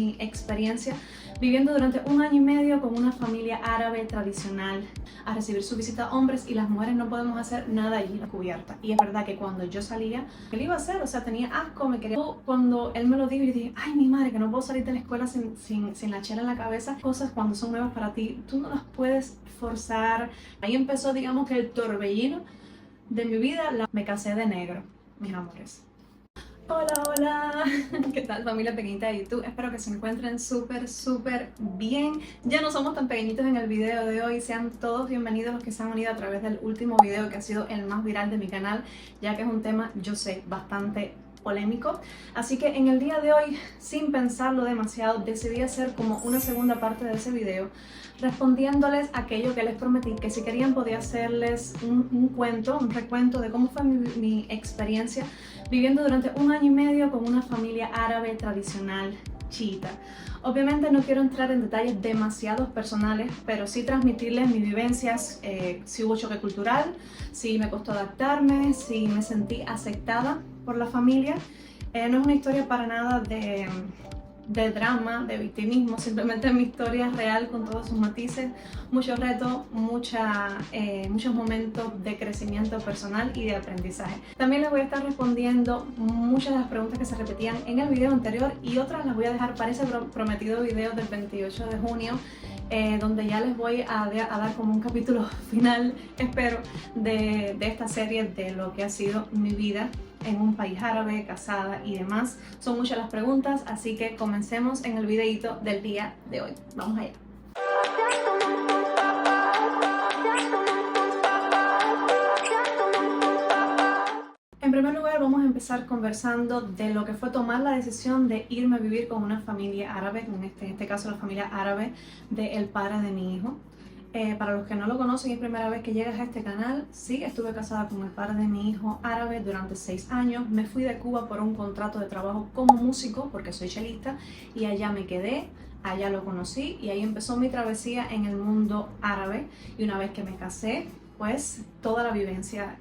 Mi experiencia viviendo durante 1 año y medio con una familia árabe tradicional, a recibir su visita hombres, y las mujeres no podemos hacer nada allí cubierta. Y es verdad que cuando yo salía, ¿qué le iba a hacer? O sea, tenía asco, me quería... Cuando él me lo dijo, yo dije, ay, mi madre, que no puedo salir de la escuela sin la chela en la cabeza. Cosas cuando son nuevas para ti, tú no las puedes forzar. Ahí empezó, digamos, que el torbellino de mi vida. Me casé de negro, mis amores. Hola, hola, ¿qué tal, familia pequeñita de YouTube? Espero que se encuentren súper bien. Ya no somos tan pequeñitos en el video de hoy. Sean todos bienvenidos los que se han unido a través del último video, que ha sido el más viral de mi canal, ya que es un tema, yo sé, bastante polémico. Así que en el día de hoy, sin pensarlo demasiado, decidí hacer como una segunda parte de ese video, respondiéndoles aquello que les prometí, que si querían podía hacerles un recuento de cómo fue mi experiencia viviendo durante 1 año y medio con una familia árabe tradicional chiita. Obviamente no quiero entrar en detalles demasiados personales, pero sí transmitirles mis vivencias, si hubo choque cultural, si me costó adaptarme, si me sentí aceptada por la familia. No es una historia para nada de drama, de victimismo, simplemente mi historia real con todos sus matices, muchos retos, muchos momentos de crecimiento personal y de aprendizaje. También les voy a estar respondiendo muchas de las preguntas que se repetían en el video anterior, y otras las voy a dejar para ese prometido video del 28 de junio, donde ya les voy a dar como un capítulo final, espero, de esta serie de lo que ha sido mi vida en un país árabe, casada y demás. Son muchas las preguntas, así que comencemos en el videito del día de hoy. Vamos allá. En primer lugar, vamos a empezar conversando de lo que fue tomar la decisión de irme a vivir con una familia árabe, en este caso la familia árabe del padre de mi hijo. Para los que no lo conocen y es primera vez que llegas a este canal, sí, estuve casada con el padre de mi hijo árabe durante 6 años. Me fui de Cuba por un contrato de trabajo como músico, porque soy chelista, y allá me quedé, allá lo conocí, y ahí empezó mi travesía en el mundo árabe. Y una vez que me casé, pues toda la vivencia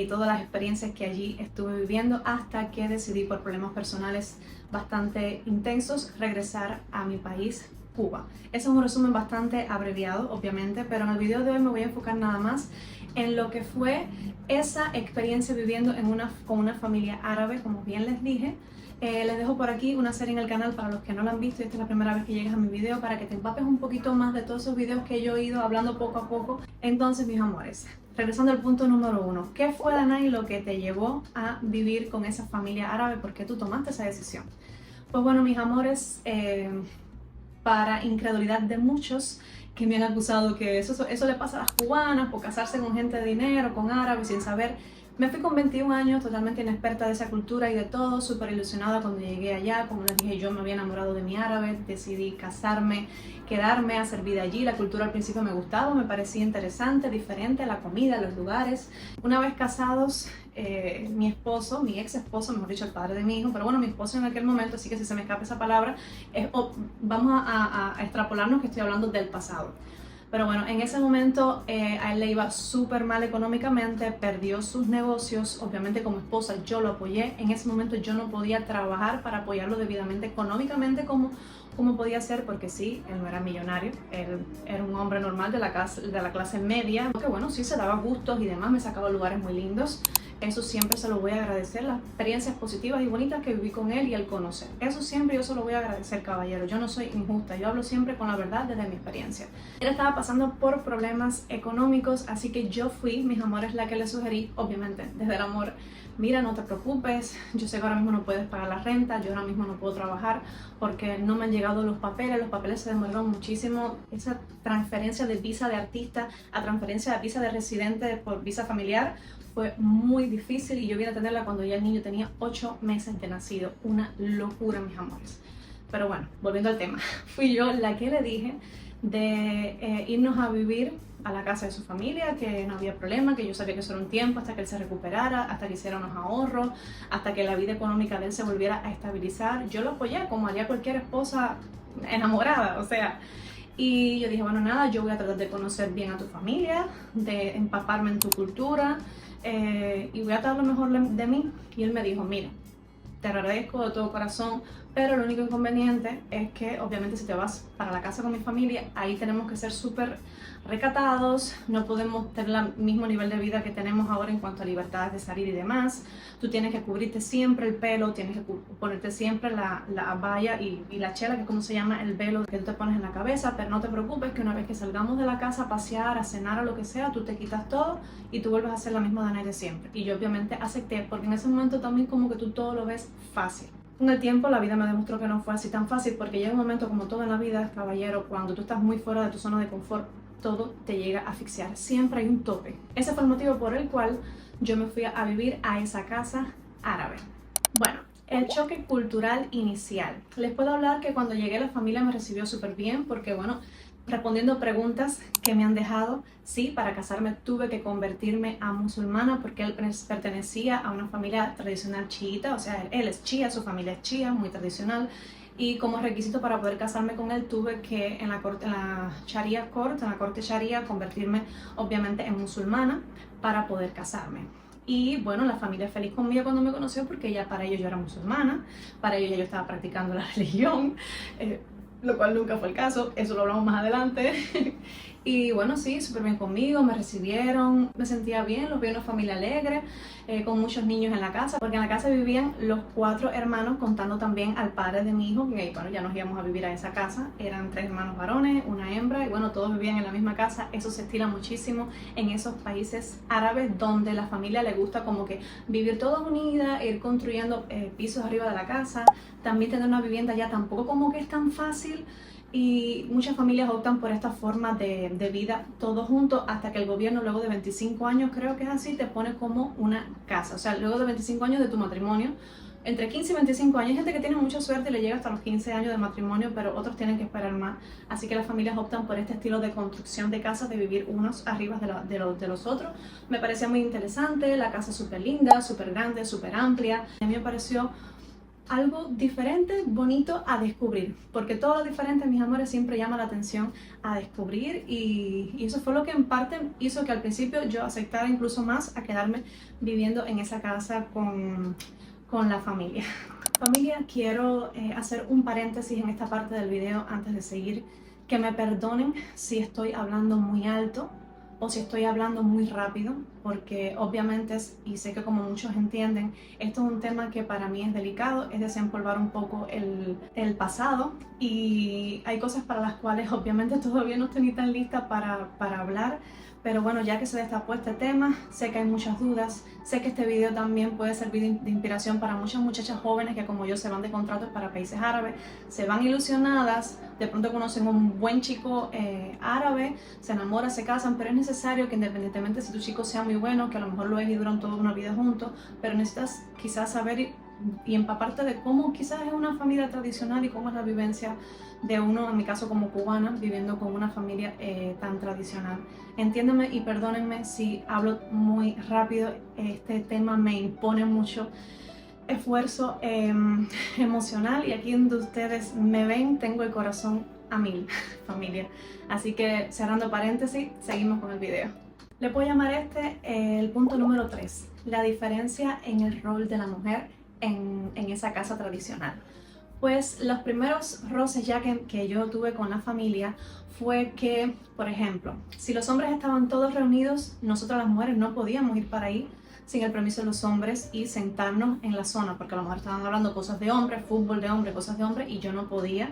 todas las experiencias que allí estuve viviendo, hasta que decidí, por problemas personales bastante intensos, regresar a mi país, Cuba. Ese es un resumen bastante abreviado, obviamente, pero en el video de hoy me voy a enfocar nada más en lo que fue esa experiencia viviendo con una familia árabe, como bien les dije. Les dejo por aquí una serie en el canal para los que no la han visto y esta es la primera vez que llegas a mi video, para que te empapes un poquito más de todos esos videos que yo he ido hablando poco a poco. Entonces, mis amores, regresando al punto número 1, ¿qué fue, Danay, lo que te llevó a vivir con esa familia árabe? ¿Por qué tú tomaste esa decisión? Pues bueno, mis amores, para incredulidad de muchos que me han acusado que eso le pasa a las cubanas por casarse con gente de dinero, con árabes, sin saber. Me fui con 21 años, totalmente inexperta de esa cultura y de todo, súper ilusionada cuando llegué allá. Como les dije, yo me había enamorado de mi árabe, decidí casarme, quedarme, hacer vida allí. La cultura al principio me gustaba, me parecía interesante, diferente, la comida, los lugares. Una vez casados, mi esposo, mi ex esposo, mejor dicho, el padre de mi hijo, pero bueno, mi esposo en aquel momento, así que si se me escapa esa palabra, vamos a extrapolarnos que estoy hablando del pasado. Pero bueno, en ese momento a él le iba súper mal económicamente, perdió sus negocios. Obviamente como esposa yo lo apoyé. En ese momento yo no podía trabajar para apoyarlo debidamente económicamente como podía ser, porque sí, él no era millonario, él era un hombre normal de la clase media, que bueno, sí se daba gustos y demás, me sacaba a lugares muy lindos. Eso siempre se lo voy a agradecer, las experiencias positivas y bonitas que viví con él y el conocer. Eso siempre yo se lo voy a agradecer, caballero. Yo no soy injusta, yo hablo siempre con la verdad desde mi experiencia. Él estaba pasando por problemas económicos, así que yo fui, mis amores, la que le sugerí, obviamente, desde el amor. Mira, no te preocupes, yo sé que ahora mismo no puedes pagar la renta, yo ahora mismo no puedo trabajar porque no me han llegado los papeles se demoraron muchísimo. Esa transferencia de visa de artista a transferencia de visa de residente por visa familiar fue muy difícil, y yo vine a tenerla cuando ya el niño tenía 8 meses de nacido. Una locura, mis amores. Pero bueno, volviendo al tema, fui yo la que le dije de irnos a vivir a la casa de su familia, que no había problema, que yo sabía que eso era un tiempo hasta que él se recuperara, hasta que hiciera unos ahorros, hasta que la vida económica de él se volviera a estabilizar. Yo lo apoyé como haría cualquier esposa enamorada, o sea. Y yo dije, bueno, nada, yo voy a tratar de conocer bien a tu familia, de empaparme en tu cultura, y voy a dar lo mejor de mí. Y él me dijo, mira, te agradezco de todo corazón Pero el único inconveniente es que obviamente si te vas para la casa con mi familia, ahí tenemos que ser súper recatados, no podemos tener el mismo nivel de vida que tenemos ahora en cuanto a libertades de salir y demás. Tú tienes que cubrirte siempre el pelo, tienes que ponerte siempre la abaya y la chela, que es como se llama el velo que tú te pones en la cabeza, pero no te preocupes que una vez que salgamos de la casa a pasear, a cenar o lo que sea, tú te quitas todo y tú vuelves a ser la misma Danae de siempre. Y yo obviamente acepté, porque en ese momento también como que tú todo lo ves fácil. Con el tiempo la vida me demostró que no fue así tan fácil, porque llega un momento, como todo en la vida, caballero, cuando tú estás muy fuera de tu zona de confort, todo te llega a asfixiar, siempre hay un tope. Ese fue el motivo por el cual yo me fui a vivir a esa casa árabe. Bueno, el choque cultural inicial. Les puedo hablar que cuando llegué la familia me recibió súper bien, porque bueno, respondiendo preguntas que me han dejado, sí, para casarme tuve que convertirme a musulmana porque él pertenecía a una familia tradicional chiita, o sea, él es chía, su familia es chía, muy tradicional, y como requisito para poder casarme con él tuve que en la Sharia Court, en la corte Sharia, convertirme obviamente en musulmana para poder casarme. Y bueno, la familia feliz conmigo cuando me conoció porque ya para ellos yo era musulmana, para ellos ya yo estaba practicando la religión, lo cual nunca fue el caso, eso lo hablamos más adelante. Y bueno, sí, súper bien conmigo, me recibieron, me sentía bien, los vi una familia alegre, con muchos niños en la casa, porque en la casa vivían los 4 hermanos, contando también al padre de mi hijo, que bueno, ya nos íbamos a vivir a esa casa, eran 3 hermanos varones, una hembra, y bueno, todos vivían en la misma casa. Eso se estila muchísimo en esos países árabes, donde la familia le gusta como que vivir todos unidas, ir construyendo pisos arriba de la casa, también tener una vivienda ya tampoco como que es tan fácil. Y muchas familias optan por esta forma de vida todos juntos, hasta que el gobierno luego de 25 años, creo que es así, te pone como una casa. O sea, luego de 25 años de tu matrimonio, entre 15 y 25 años, hay gente que tiene mucha suerte y le llega hasta los 15 años de matrimonio, pero otros tienen que esperar más. Así que las familias optan por este estilo de construcción de casas, de vivir unos arriba de los otros. Me parecía muy interesante, la casa súper linda, súper grande, súper amplia. A mí me pareció algo diferente, bonito a descubrir, porque todo lo diferente, mis amores, siempre llama la atención a descubrir, y eso fue lo que en parte hizo que al principio yo aceptara incluso más a quedarme viviendo en esa casa con la familia. Familia, quiero hacer un paréntesis en esta parte del video antes de seguir, que me perdonen si estoy hablando muy alto o si estoy hablando muy rápido, porque obviamente, y sé que como muchos entienden, esto es un tema que para mí es delicado, es desempolvar un poco el pasado, y hay cosas para las cuales obviamente todavía no estoy ni tan lista para hablar. Pero bueno, ya que se destapó este tema, sé que hay muchas dudas, sé que este video también puede servir de inspiración para muchas muchachas jóvenes que como yo se van de contratos para países árabes, se van ilusionadas, de pronto conocen un buen chico árabe, se enamoran, se casan, pero es necesario que, independientemente si tu chico sea muy bueno, que a lo mejor lo es y duran toda una vida juntos, pero necesitas quizás saber y empaparte de cómo quizás es una familia tradicional y cómo es la vivencia de uno, en mi caso como cubana, viviendo con una familia tan tradicional. Entiéndanme y perdónenme si hablo muy rápido, este tema me impone mucho esfuerzo emocional, y aquí donde ustedes me ven tengo el corazón a 1000, familia. Así que cerrando paréntesis, seguimos con el video. Le puedo llamar el punto número 3, la diferencia en el rol de la mujer en esa casa tradicional. Pues los primeros roces ya que yo tuve con la familia fue que, por ejemplo, si los hombres estaban todos reunidos, nosotras las mujeres no podíamos ir para ahí sin el permiso de los hombres y sentarnos en la zona, porque a lo mejor estaban hablando cosas de hombres, fútbol de hombres, cosas de hombres, y yo no podía,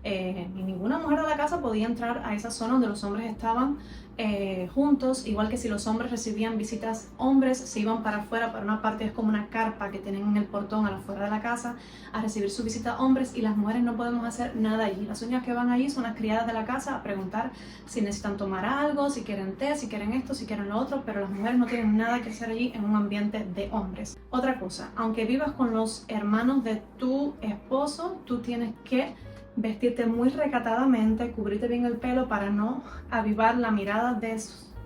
ni ninguna mujer de la casa podía entrar a esa zona donde los hombres estaban juntos. Igual que si los hombres recibían visitas hombres, se iban para afuera, para una parte es como una carpa que tienen en el portón a la afuera de la casa a recibir su visita hombres, y las mujeres no podemos hacer nada allí. Las únicas que van allí son las criadas de la casa a preguntar si necesitan tomar algo, si quieren té, si quieren esto, si quieren lo otro, pero las mujeres no tienen nada que hacer allí en un ambiente de hombres. Otra cosa, aunque vivas con los hermanos de tu esposo, tú tienes que vestirte muy recatadamente, cubrirte bien el pelo para no avivar la mirada de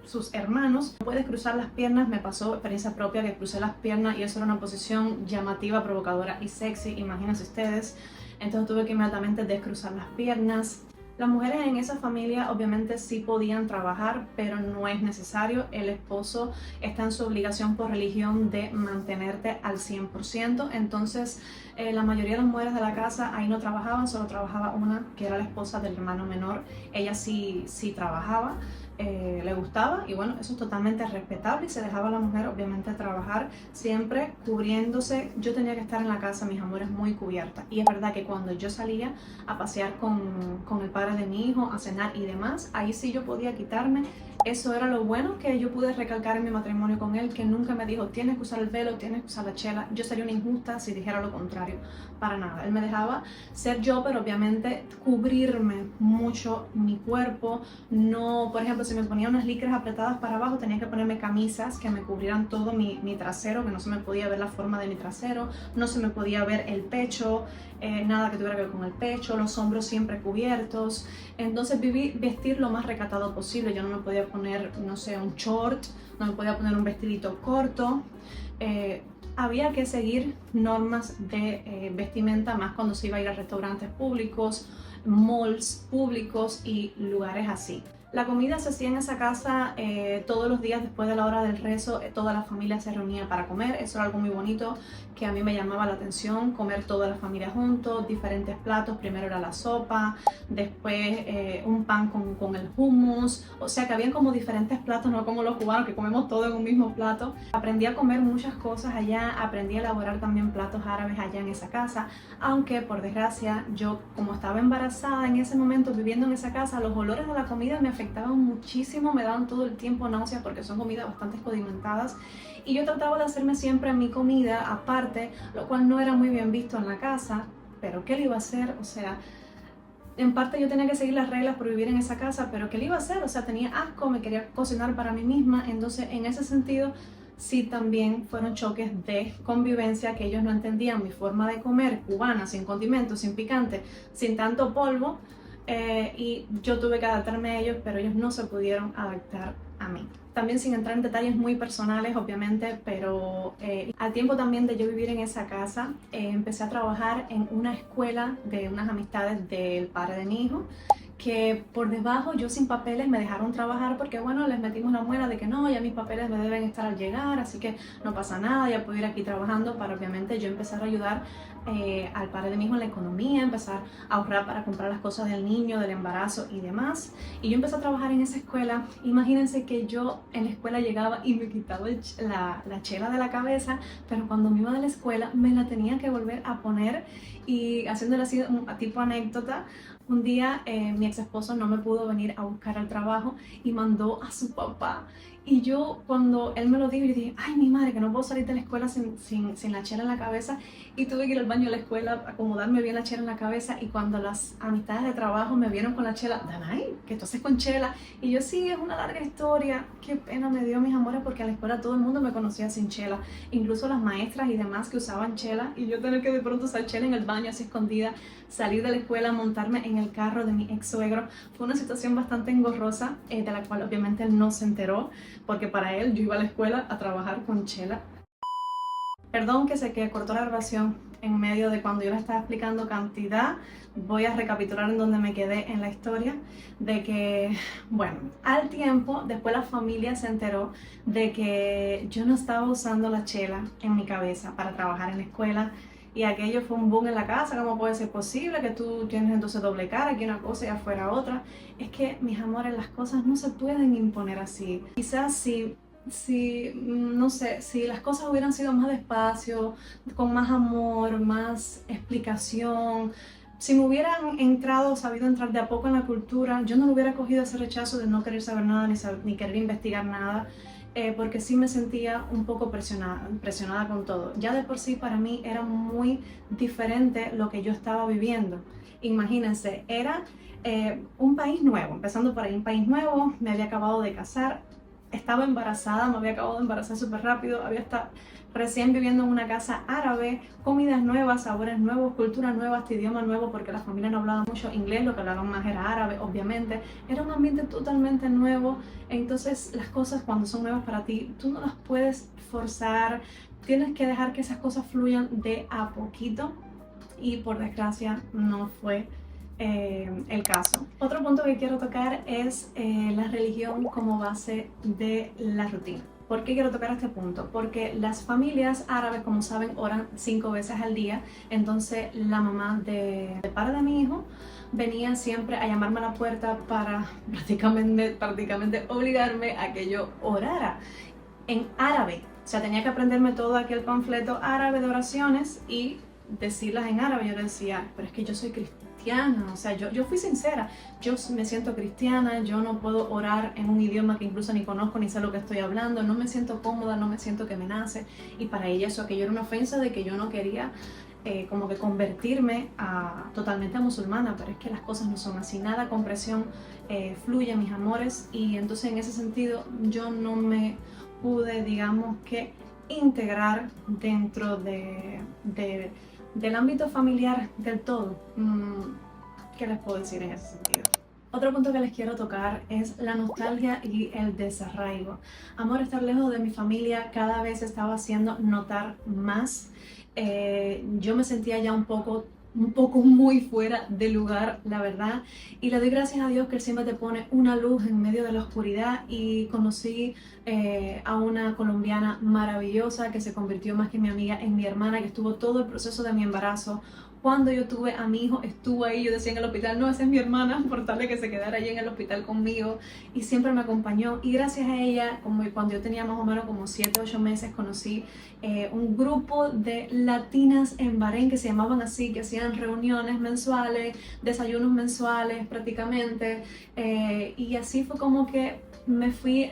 sus hermanos. No puedes cruzar las piernas, me pasó experiencia propia que crucé las piernas y eso era una posición llamativa, provocadora y sexy, imagínense ustedes. Entonces tuve que inmediatamente descruzar las piernas. Las mujeres en esa familia obviamente sí podían trabajar, pero no es necesario. El esposo está en su obligación por religión de mantenerte al 100%. Entonces, la mayoría de las mujeres de la casa ahí no trabajaban, solo trabajaba una, que era la esposa del hermano menor. Ella sí trabajaba. Le gustaba y bueno, eso es totalmente respetable y se dejaba a la mujer obviamente trabajar siempre cubriéndose. Yo tenía que estar en la casa, mis amores, muy cubierta, y es verdad que cuando yo salía a pasear con el padre de mi hijo, a cenar y demás, ahí sí yo podía quitarme. Eso era lo bueno que yo pude recalcar en mi matrimonio con él, que nunca me dijo tienes que usar el velo, tienes que usar la chela. Yo sería una injusta si dijera lo contrario, para nada. Él me dejaba ser yo, pero obviamente cubrirme mucho mi cuerpo. No, por ejemplo, si me ponía unas licras apretadas para abajo, tenía que ponerme camisas que me cubrieran todo mi trasero, que no se me podía ver la forma de mi trasero, no se me podía ver el pecho, nada que tuviera que ver con el pecho, los hombros siempre cubiertos. Entonces viví vestir lo más recatado posible. Yo no me podía poner, no sé, un short, no me podía poner un vestidito corto. Había que seguir normas de vestimenta, más cuando se iba a ir a restaurantes públicos, malls públicos y lugares así. La comida se hacía en esa casa todos los días después de la hora del rezo. Toda la familia se reunía para comer. Eso era algo muy bonito que a mí me llamaba la atención, comer toda la familia juntos, diferentes platos. Primero era la sopa, después un pan con el hummus. O sea que habían como diferentes platos, no como los cubanos que comemos todo en un mismo plato. Aprendí a comer muchas cosas allá, aprendí a elaborar también platos árabes allá en esa casa, aunque por desgracia yo, como estaba embarazada en ese momento viviendo en esa casa, los olores de la comida me afectaban muchísimo, me daban todo el tiempo náuseas porque son comidas bastante condimentadas, y yo trataba de hacerme siempre mi comida aparte, lo cual no era muy bien visto en la casa, pero ¿qué le iba a hacer? O sea, en parte yo tenía que seguir las reglas por vivir en esa casa, pero ¿qué le iba a hacer? O sea, tenía asco, me quería cocinar para mí misma. Entonces en ese sentido sí también fueron choques de convivencia, que ellos no entendían mi forma de comer cubana, sin condimentos, sin picante, sin tanto polvo. Y yo tuve que adaptarme a ellos, pero ellos no se pudieron adaptar a mí. También sin entrar en detalles muy personales, obviamente, pero al tiempo también de yo vivir en esa casa, empecé a trabajar en una escuela de unas amistades del padre de mi hijo, que por debajo, yo sin papeles, me dejaron trabajar porque bueno, les metimos la muela de que no, ya mis papeles me deben estar al llegar, así que no pasa nada, ya puedo ir aquí trabajando, para obviamente yo empezar a ayudar al padre de mi hijo en la economía, empezar a ahorrar para comprar las cosas del niño, del embarazo y demás. Y yo empecé a trabajar en esa escuela. Imagínense que yo en la escuela llegaba y me quitaba la chela de la cabeza, pero cuando me iba de la escuela me la tenía que volver a poner. Y haciéndole así tipo anécdota, un día mi ex esposo no me pudo venir a buscar al trabajo y mandó a su papá. Y yo, cuando él me lo dijo, yo dije, ay, mi madre, que no puedo salir de la escuela sin la chela en la cabeza. Y tuve que ir al baño de la escuela, acomodarme bien la chela en la cabeza. Y cuando las amistades de trabajo me vieron con la chela, Danay, ¿qué tú haces con chela? Y yo, sí, es una larga historia. Qué pena me dio, mis amores, porque en la escuela todo el mundo me conocía sin chela. Incluso las maestras y demás que usaban chela. Y yo tener que de pronto usar chela en el baño así escondida, salir de la escuela, montarme en el carro de mi ex suegro. Fue una situación bastante engorrosa, de la cual obviamente él no se enteró, porque para él yo iba a la escuela a trabajar con chela. Perdón que se que cortó la grabación en medio de cuando yo les estaba explicando cantidad. Voy a recapitular en donde me quedé en la historia, de que, bueno, al tiempo, después la familia se enteró de que yo no estaba usando la chela en mi cabeza para trabajar en la escuela. Y aquello fue un boom en la casa. ¿Cómo puede ser posible que tú tienes entonces doble cara, aquí una cosa y afuera otra? Es que, mis amores, las cosas no se pueden imponer así. Quizás no sé, si las cosas hubieran sido más despacio, con más amor, más explicación, si me hubieran sabido entrar de a poco en la cultura, yo no le hubiera cogido ese rechazo de no querer saber nada ni querer investigar nada. Porque sí me sentía un poco presionada con todo. Ya de por sí para mí era muy diferente lo que yo estaba viviendo. Imagínense, era un país nuevo, empezando por ahí, un país nuevo, me había acabado de casar, estaba embarazada, me había acabado de embarazar súper rápido, había estado recién viviendo en una casa árabe, comidas nuevas, sabores nuevos, cultura nueva, este idioma nuevo, porque la familia no hablaba mucho inglés, lo que hablaban más era árabe, obviamente. Era un ambiente totalmente nuevo. Entonces las cosas cuando son nuevas para ti, tú no las puedes forzar, tienes que dejar que esas cosas fluyan de a poquito, y por desgracia no fue el caso. Otro punto que quiero tocar es la religión como base de la rutina. ¿Por qué quiero tocar este punto? Porque las familias árabes, como saben, oran 5 veces al día. Entonces la mamá del padre de mi hijo venía siempre a llamarme a la puerta para prácticamente obligarme a que yo orara en árabe. O sea, tenía que aprenderme todo aquel panfleto árabe de oraciones y decirlas en árabe. Yo le decía, pero es que yo soy cristiana, o sea, yo fui sincera, yo me siento cristiana, yo no puedo orar en un idioma que incluso ni conozco ni sé lo que estoy hablando, no me siento cómoda, no me siento que me nace. Y para ella eso aquello era una ofensa de que yo no quería como que convertirme totalmente a musulmana, pero es que las cosas no son así, nada con presión fluye, mis amores, y entonces en ese sentido yo no me pude, digamos que, integrar dentro del ámbito familiar del todo. ¿Qué les puedo decir en ese sentido? Otro punto que les quiero tocar es la nostalgia y el desarraigo. Amor, estar lejos de mi familia cada vez estaba haciendo notar más. Yo me sentía ya un poco muy fuera de lugar, la verdad, y le doy gracias a Dios que Él siempre te pone una luz en medio de la oscuridad. Y conocí a una colombiana maravillosa que se convirtió más que mi amiga en mi hermana, que estuvo todo el proceso de mi embarazo. Cuando yo tuve a mi hijo, estuvo ahí, yo decía en el hospital, no, esa es mi hermana, por tal de que se quedara allí en el hospital conmigo, y siempre me acompañó. Y gracias a ella, como cuando yo tenía más o menos como 7 o 8 meses, conocí un grupo de latinas en Bahrein que se llamaban así, que hacían reuniones mensuales, desayunos mensuales prácticamente, y así fue como que me fui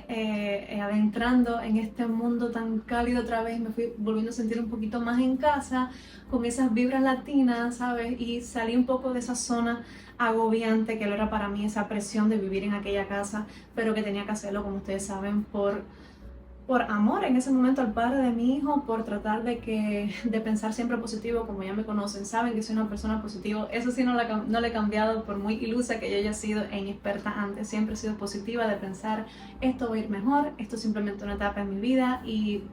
adentrando en este mundo tan cálido otra vez, me fui volviendo a sentir un poquito más en casa, con esas vibras latinas, ¿sabes? Y salí un poco de esa zona agobiante que lo era para mí, esa presión de vivir en aquella casa, pero que tenía que hacerlo, como ustedes saben, por amor en ese momento al padre de mi hijo, por tratar de pensar siempre positivo. Como ya me conocen, saben que soy una persona positiva. Eso sí, no le he cambiado, por muy ilusa que yo haya sido e inexperta antes. Siempre he sido positiva, de pensar, esto va a ir mejor, esto es simplemente una etapa en mi vida y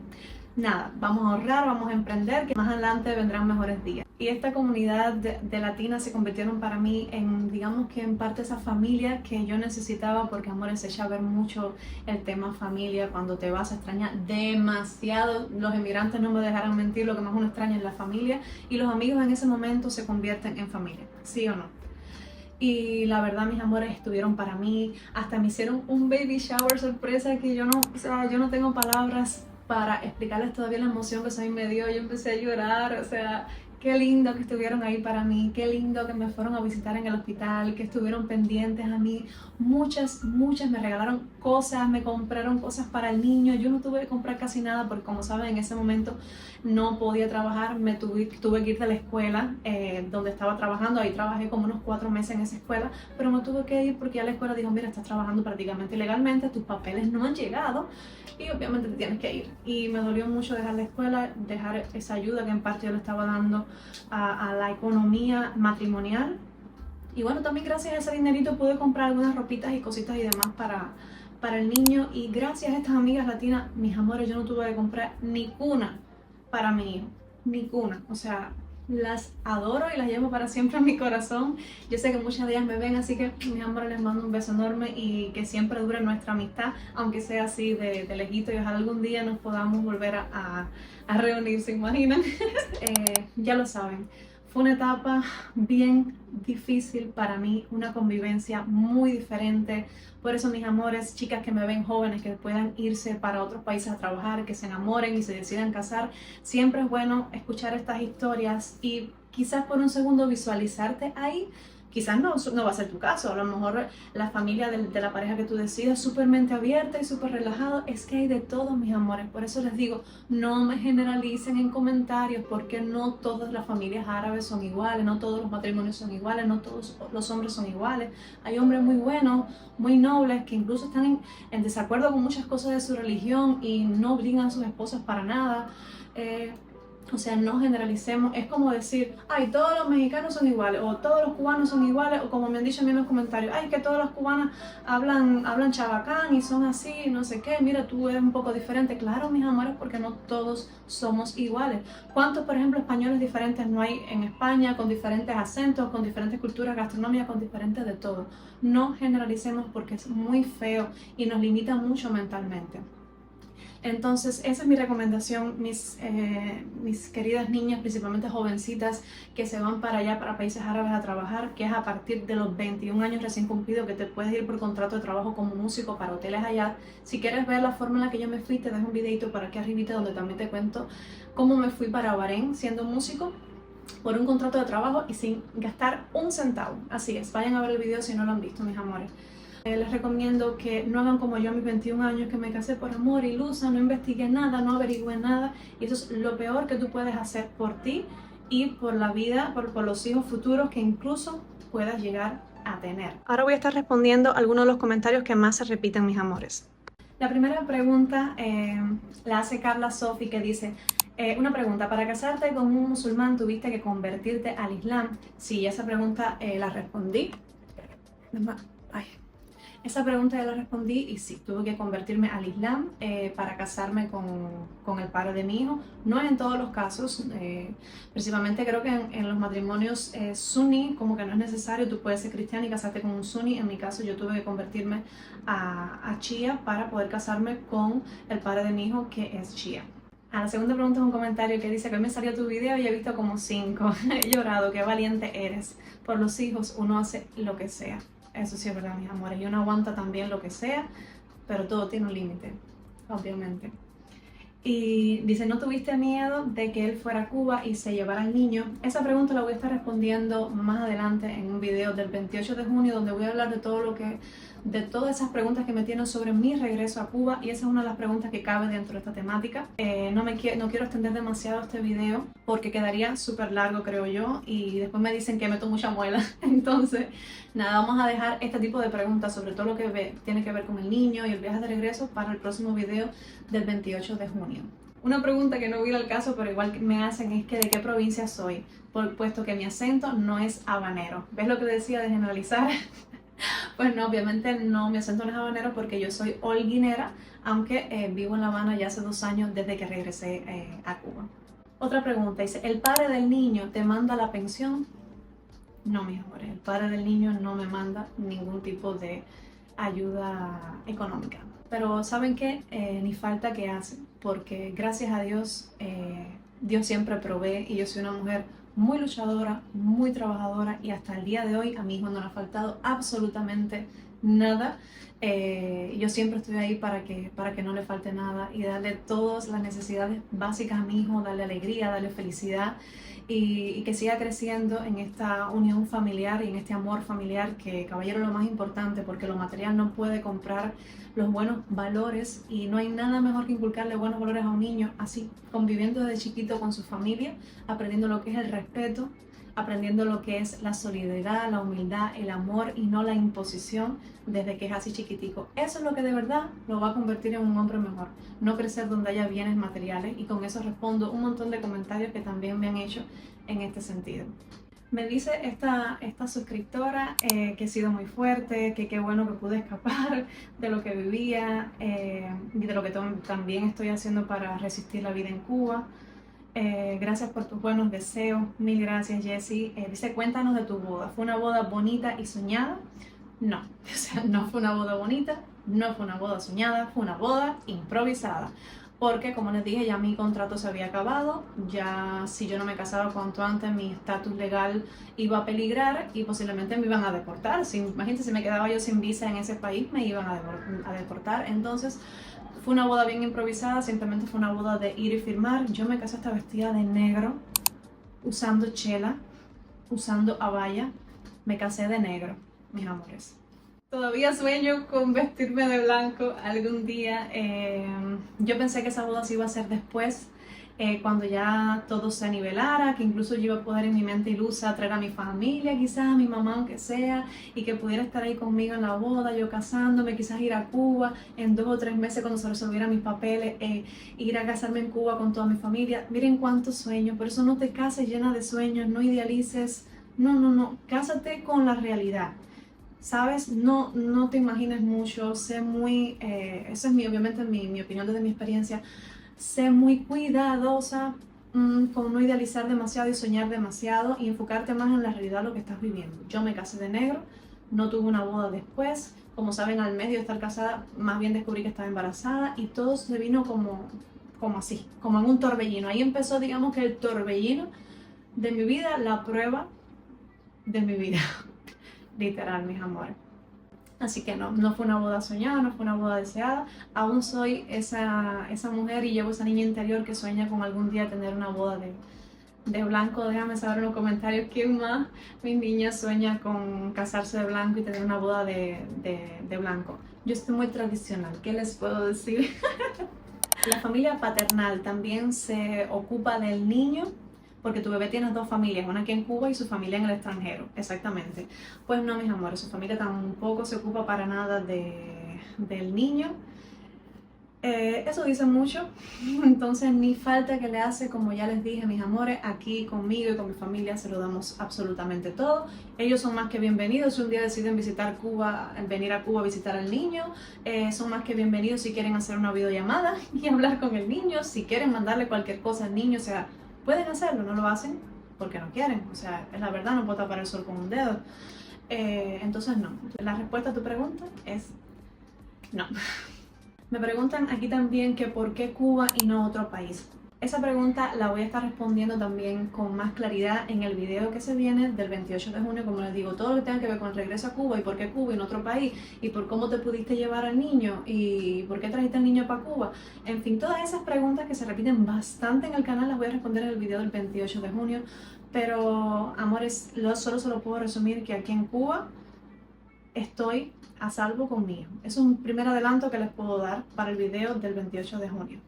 nada, vamos a ahorrar, vamos a emprender, que más adelante vendrán mejores días. Y esta comunidad de latinas se convirtieron para mí en, digamos que en parte esa familia que yo necesitaba, porque amor, se echa a ver mucho el tema familia. Cuando te vas, se extraña demasiado. Los emigrantes no me dejarán mentir, lo que más uno extraña es la familia, y los amigos en ese momento se convierten en familia, ¿sí o no? Y la verdad, mis amores, estuvieron para mí, hasta me hicieron un baby shower sorpresa que yo no tengo palabras para explicarles todavía la emoción que eso a mí me dio. Yo empecé a llorar, o sea, qué lindo que estuvieron ahí para mí, qué lindo que me fueron a visitar en el hospital, que estuvieron pendientes a mí. Muchas me regalaron cosas, me compraron cosas para el niño. Yo no tuve que comprar casi nada porque, como saben, en ese momento no podía trabajar, tuve que ir de la escuela donde estaba trabajando. Ahí trabajé como unos 4 meses en esa escuela, pero me tuve que ir porque ya la escuela dijo, mira, estás trabajando prácticamente ilegalmente, tus papeles no han llegado y obviamente te tienes que ir. Y me dolió mucho dejar la escuela, dejar esa ayuda que en parte yo le estaba dando a la economía matrimonial. Y bueno, también gracias a ese dinerito pude comprar algunas ropitas y cositas y demás para el niño. Y gracias a estas amigas latinas, mis amores, yo no tuve que comprar ni cuna para mi hijo, ni cuna. O sea, las adoro y las llevo para siempre en mi corazón. Yo sé que muchas de ellas me ven, así que mis amores, les mando un beso enorme y que siempre dure nuestra amistad, aunque sea así de lejito, y ojalá algún día nos podamos volver a reunir, ¿se imaginan? Ya lo saben, fue una etapa bien difícil para mí, una convivencia muy diferente. Por eso, mis amores, chicas que me ven jóvenes, que puedan irse para otros países a trabajar, que se enamoren y se decidan casar, siempre es bueno escuchar estas historias y quizás por un segundo visualizarte ahí. Quizás no va a ser tu caso, a lo mejor la familia de la pareja que tú decidas, súper mente abierta y súper relajado. Es que hay de todo, mis amores. Por eso les digo, no me generalicen en comentarios, porque no todas las familias árabes son iguales, no todos los matrimonios son iguales, no todos los hombres son iguales. Hay hombres muy buenos, muy nobles, que incluso están en desacuerdo con muchas cosas de su religión y no obligan a sus esposas para nada. O sea, no generalicemos. Es como decir, ay, todos los mexicanos son iguales, o todos los cubanos son iguales, o como me han dicho a mí en los comentarios, ay, que todas las cubanas hablan chabacán y son así, no sé qué, mira, tú eres un poco diferente. Claro, mis amores, porque no todos somos iguales. ¿Cuántos, por ejemplo, españoles diferentes no hay en España, con diferentes acentos, con diferentes culturas gastronómicas, con diferentes de todo? No generalicemos porque es muy feo y nos limita mucho mentalmente. Entonces, esa es mi recomendación, mis queridas niñas, principalmente jovencitas que se van para allá, para países árabes a trabajar, que es a partir de los 21 años recién cumplidos que te puedes ir por contrato de trabajo como músico para hoteles allá. Si quieres ver la forma en la que yo me fui, te dejo un videito por aquí arribita donde también te cuento cómo me fui para Bahrein siendo músico por un contrato de trabajo y sin gastar un centavo. Así es, vayan a ver el video si no lo han visto, mis amores. Les recomiendo que no hagan como yo a mis 21 años, que me casé por amor, ilusa, no investigué nada, no averigüé nada. Y eso es lo peor que tú puedes hacer por ti y por la vida, por los hijos futuros que incluso puedas llegar a tener. Ahora voy a estar respondiendo algunos de los comentarios que más se repiten, mis amores. La primera pregunta la hace Carla Sofi, que dice: una pregunta, ¿para casarte con un musulmán tuviste que convertirte al Islam? Sí, esa pregunta la respondí. Ay. Esa pregunta ya la respondí y sí, tuve que convertirme al Islam para casarme con el padre de mi hijo. No es en todos los casos, principalmente creo que en los matrimonios suní como que no es necesario, tú puedes ser cristiano y casarte con un suní. En mi caso yo tuve que convertirme a Shia para poder casarme con el padre de mi hijo, que es Shia. La segunda pregunta es un comentario que dice que hoy me salió tu video y he visto como 5. He llorado, qué valiente eres. Por los hijos uno hace lo que sea. Eso sí es verdad, mis amores. Y uno aguanta también lo que sea, pero todo tiene un límite, obviamente. Y dice, ¿no tuviste miedo de que él fuera a Cuba y se llevara al niño? Esa pregunta la voy a estar respondiendo más adelante en un video del 28 de junio, donde voy a hablar de de todas esas preguntas que me tienen sobre mi regreso a Cuba, y esa es una de las preguntas que cabe dentro de esta temática. No quiero extender demasiado este video porque quedaría súper largo, creo yo, y después me dicen que meto mucha muela. Entonces, nada, vamos a dejar este tipo de preguntas, sobre todo lo que tiene que ver con el niño y el viaje de regreso, para el próximo video del 28 de junio. Una pregunta que no viene al caso, pero igual me hacen, es que ¿de qué provincia soy? Puesto que mi acento no es habanero. ¿Ves lo que decía de generalizar? Pues no, obviamente no, mi acento no es habanero porque yo soy holguinera, aunque vivo en La Habana ya hace 2 años desde que regresé a Cuba. Otra pregunta dice, ¿el padre del niño te manda la pensión? No, mis amores, el padre del niño no me manda ningún tipo de ayuda económica. Pero ¿saben qué? Ni falta que hace, porque gracias a Dios, Dios siempre provee y yo soy una mujer muy luchadora, muy trabajadora, y hasta el día de hoy a mi hijo no le ha faltado absolutamente nada. Yo siempre estoy ahí para que no le falte nada y darle todas las necesidades básicas a mi hijo, darle alegría, darle felicidad y que siga creciendo en esta unión familiar y en este amor familiar, que, caballero, es lo más importante, porque lo material no puede comprar los buenos valores, y no hay nada mejor que inculcarle buenos valores a un niño así, conviviendo desde chiquito con su familia, aprendiendo lo que es el respeto, aprendiendo lo que es la solidaridad, la humildad, el amor y no la imposición desde que es así chiquitico. Eso es lo que de verdad lo va a convertir en un hombre mejor, no crecer donde haya bienes materiales. Y con eso respondo un montón de comentarios que también me han hecho en este sentido. Me dice esta suscriptora que he sido muy fuerte, que qué bueno que pude escapar de lo que vivía y de lo que también estoy haciendo para resistir la vida en Cuba. Gracias por tus buenos deseos, mil gracias, Jessie. Dice, cuéntanos de tu boda. ¿Fue una boda bonita y soñada? No, o sea, no fue una boda bonita, no fue una boda soñada, fue una boda improvisada. Porque, como les dije, ya mi contrato se había acabado, ya si yo no me casaba cuanto antes, mi estatus legal iba a peligrar y posiblemente me iban a deportar. Imagínense, si me quedaba yo sin visa en ese país, me iban a deportar. Entonces, fue una boda bien improvisada, simplemente fue una boda de ir y firmar. Yo me casé hasta vestida de negro, usando chela, usando abaya. Me casé de negro, mis amores. Todavía sueño con vestirme de blanco algún día. Yo pensé que esa boda se iba a hacer después cuando ya todo se nivelara, que incluso yo iba a poder en mi mente ilusa traer a mi familia, quizás a mi mamá aunque sea, y que pudiera estar ahí conmigo en la boda, yo casándome, quizás ir a Cuba en 2 o 3 meses cuando se resolvieran mis papeles, ir a casarme en Cuba con toda mi familia. Miren cuántos sueños, por eso no te cases llena de sueños, no idealices, no, cásate con la realidad. ¿Sabes? No te imagines mucho, sé muy, eso es obviamente mi opinión desde mi experiencia, sé muy cuidadosa con no idealizar demasiado y soñar demasiado y enfocarte más en la realidad de lo que estás viviendo. Yo me casé de negro, no tuve una boda después, como saben, al mes de estar casada, más bien descubrí que estaba embarazada y todo se vino como así, como en un torbellino. Ahí empezó, digamos que el torbellino de mi vida, la prueba de mi vida. Literal, mis amores. Así que no fue una boda soñada, no fue una boda deseada. Aún soy esa mujer y llevo esa niña interior que sueña con algún día tener una boda de blanco. Déjame saber en los comentarios quién más. Mi niña sueña con casarse de blanco y tener una boda de blanco. Yo estoy muy tradicional, ¿qué les puedo decir? La familia paternal también se ocupa del niño, porque tu bebé tiene 2 familias, una aquí en Cuba y su familia en el extranjero, exactamente. Pues no, mis amores, su familia tampoco se ocupa para nada del niño. Eso dice mucho, entonces ni falta que le hace, como ya les dije, mis amores, aquí conmigo y con mi familia se lo damos absolutamente todo. Ellos son más que bienvenidos si un día deciden visitar Cuba, venir a Cuba a visitar al niño, son más que bienvenidos si quieren hacer una videollamada y hablar con el niño, si quieren mandarle cualquier cosa al niño, o sea, pueden hacerlo, no lo hacen porque no quieren, o sea, es la verdad, no puedo tapar el sol con un dedo. Entonces no, la respuesta a tu pregunta es no. Me preguntan aquí también que por qué Cuba y no otro país. Esa pregunta la voy a estar respondiendo también con más claridad en el video que se viene del 28 de junio, como les digo, todo lo que tenga que ver con el regreso a Cuba y por qué Cuba y no otro país y por cómo te pudiste llevar al niño y por qué trajiste al niño para Cuba. En fin, todas esas preguntas que se repiten bastante en el canal las voy a responder en el video del 28 de junio, pero amores, solo se lo puedo resumir que aquí en Cuba estoy a salvo con mi hijo. Es un primer adelanto que les puedo dar para el video del 28 de junio.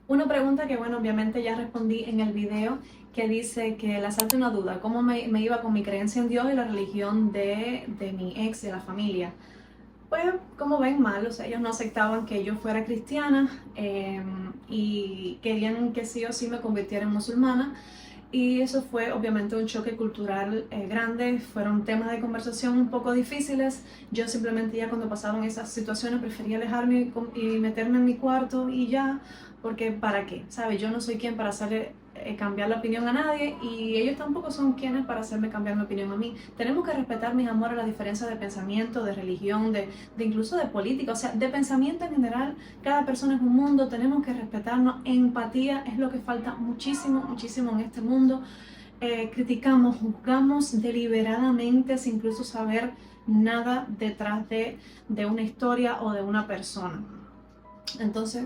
Una pregunta que, bueno, obviamente ya respondí en el video, que dice que le asalta una duda, cómo me iba con mi creencia en Dios y la religión de mi ex, de la familia. Pues, como ven, mal, o sea, ellos no aceptaban que yo fuera cristiana y querían que sí o sí me convirtiera en musulmana. Y eso fue obviamente un choque cultural grande, fueron temas de conversación un poco difíciles. Yo simplemente ya cuando pasaban esas situaciones prefería alejarme y meterme en mi cuarto y ya, porque ¿para qué? ¿Sabes? Yo no soy quien para hacerle cambiar la opinión a nadie y ellos tampoco son quienes para hacerme cambiar mi opinión a mí. Tenemos que respetar, mis amores, las diferencias de pensamiento, de religión, de incluso de política, o sea, de pensamiento en general. Cada persona es un mundo, tenemos que respetarnos. Empatía es lo que falta muchísimo en este mundo. Criticamos, juzgamos deliberadamente sin incluso saber nada detrás de una historia o de una persona. Entonces,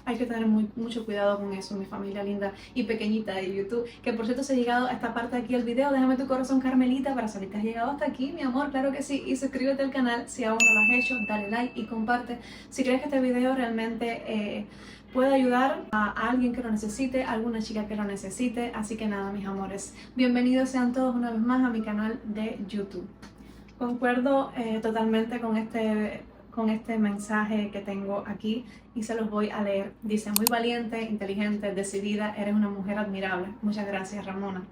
hay que tener mucho cuidado con eso, mi familia linda y pequeñita de YouTube. Que por cierto, si has llegado a esta parte de aquí del video, déjame tu corazón, Carmelita, para saber que has llegado hasta aquí, mi amor, claro que sí. Y suscríbete al canal si aún no lo has hecho, dale like y comparte. Si crees que este video realmente puede ayudar a alguien que lo necesite, a alguna chica que lo necesite. Así que nada, mis amores, bienvenidos sean todos una vez más a mi canal de YouTube. Concuerdo totalmente con este mensaje que tengo aquí y se los voy a leer. Dice: muy valiente, inteligente, decidida, eres una mujer admirable. Muchas gracias, Ramona.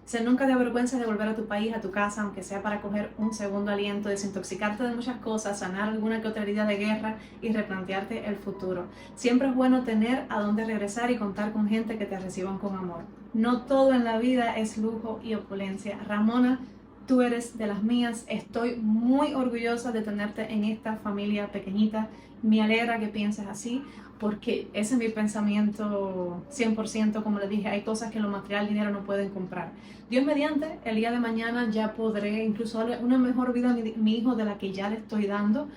Dice: nunca te avergüences de volver a tu país, a tu casa, aunque sea para coger un segundo aliento, desintoxicarte de muchas cosas, sanar alguna que otra herida de guerra y replantearte el futuro. Siempre es bueno tener a dónde regresar y contar con gente que te reciban con amor. No todo en la vida es lujo y opulencia. Ramona, tú eres de las mías, estoy muy orgullosa de tenerte en esta familia pequeñita. Me alegra que pienses así, porque ese es mi pensamiento 100%. Como les dije, hay cosas que lo material, el dinero no pueden comprar. Dios mediante, el día de mañana ya podré incluso darle una mejor vida a mi hijo de la que ya le estoy dando.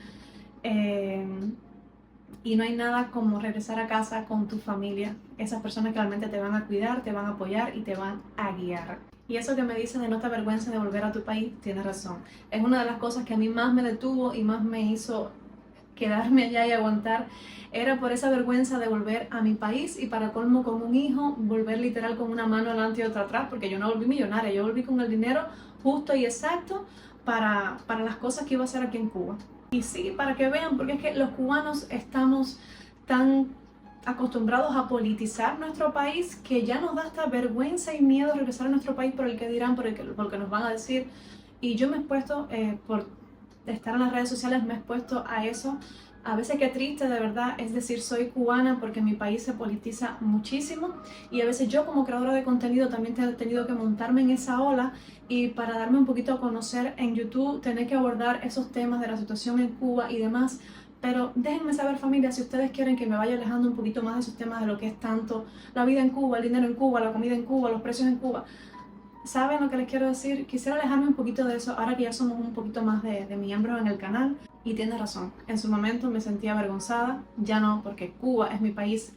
Y no hay nada como regresar a casa con tu familia, esas personas que realmente te van a cuidar, te van a apoyar y te van a guiar. Y eso que me dices de no te avergüences de volver a tu país, tienes razón. Es una de las cosas que a mí más me detuvo y más me hizo quedarme allá y aguantar era por esa vergüenza de volver a mi país y para colmo con un hijo, volver literal con una mano adelante y otra atrás, porque yo no volví millonaria, yo volví con el dinero justo y exacto para las cosas que iba a hacer aquí en Cuba. Y sí, para que vean, porque es que los cubanos estamos tan acostumbrados a politizar nuestro país que ya nos da hasta vergüenza y miedo regresar a nuestro país por el que dirán, por lo que nos van a decir. Y yo me he expuesto, por estar en las redes sociales, me he expuesto a eso. A veces qué triste de verdad es decir soy cubana porque mi país se politiza muchísimo y a veces yo como creadora de contenido también he tenido que montarme en esa ola y para darme un poquito a conocer en YouTube tener que abordar esos temas de la situación en Cuba y demás. Pero déjenme saber, familia, si ustedes quieren que me vaya alejando un poquito más de esos temas de lo que es tanto la vida en Cuba, el dinero en Cuba, la comida en Cuba, los precios en Cuba. ¿Saben lo que les quiero decir? Quisiera alejarme un poquito de eso ahora que ya somos un poquito más de miembros en el canal. Y tiene razón, en su momento me sentía avergonzada, ya no, porque Cuba es mi país,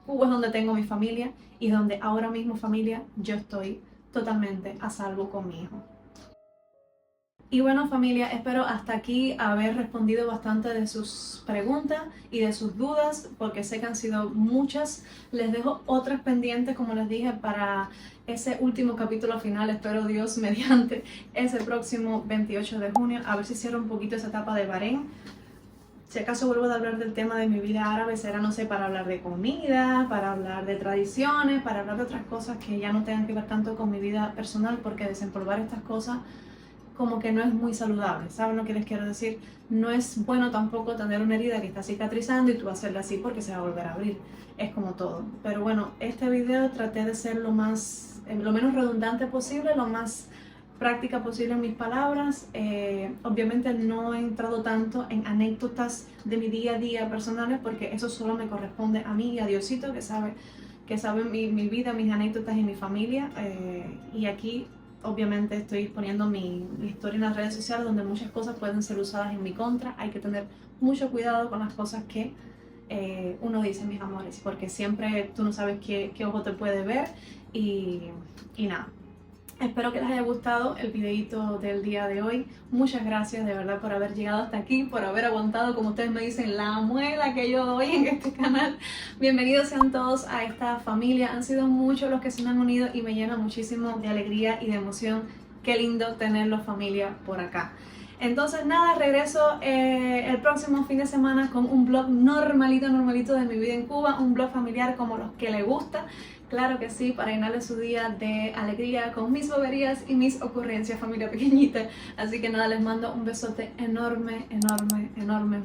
Cuba es donde tengo mi familia y donde ahora mismo familia yo estoy totalmente a salvo con mi hijo. Y bueno familia, espero hasta aquí haber respondido bastante de sus preguntas y de sus dudas, porque sé que han sido muchas. Les dejo otras pendientes, como les dije, para ese último capítulo final, espero Dios mediante, ese próximo 28 de junio, a ver si cierro un poquito esa etapa de Bahrein. Si acaso vuelvo a hablar del tema de mi vida árabe, será, no sé, para hablar de comida, para hablar de tradiciones, para hablar de otras cosas que ya no tengan que ver tanto con mi vida personal, porque desempolvar estas cosas como que no es muy saludable, ¿saben lo que les quiero decir? No es bueno tampoco tener una herida que está cicatrizando y tú hacerla así porque se va a volver a abrir, es como todo. Pero bueno, este video traté de ser lo menos redundante posible, lo más práctica posible en mis palabras. Obviamente no he entrado tanto en anécdotas de mi día a día personales porque eso solo me corresponde a mí y a Diosito que sabe mi vida, mis anécdotas y mi familia. Y aquí obviamente estoy exponiendo mi historia en las redes sociales donde muchas cosas pueden ser usadas en mi contra. Hay que tener mucho cuidado con las cosas que uno dice, mis amores, porque siempre tú no sabes qué ojo te puede ver y nada. Espero que les haya gustado el videito del día de hoy. Muchas gracias de verdad por haber llegado hasta aquí, por haber aguantado, como ustedes me dicen, la muela que yo doy en este canal. Bienvenidos sean todos a esta familia. Han sido muchos los que se me han unido y me llena muchísimo de alegría y de emoción. Qué lindo tenerlos familia por acá. Entonces nada, regreso el próximo fin de semana con un vlog normalito de mi vida en Cuba, un vlog familiar como los que le gusta. Claro que sí, para llenarle su día de alegría con mis boberías y mis ocurrencias, familia pequeñita. Así que nada, les mando un besote enorme,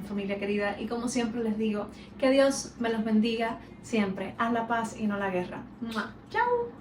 familia querida. Y como siempre les digo, que Dios me los bendiga siempre. Haz la paz y no la guerra. ¡Mua! ¡Chao!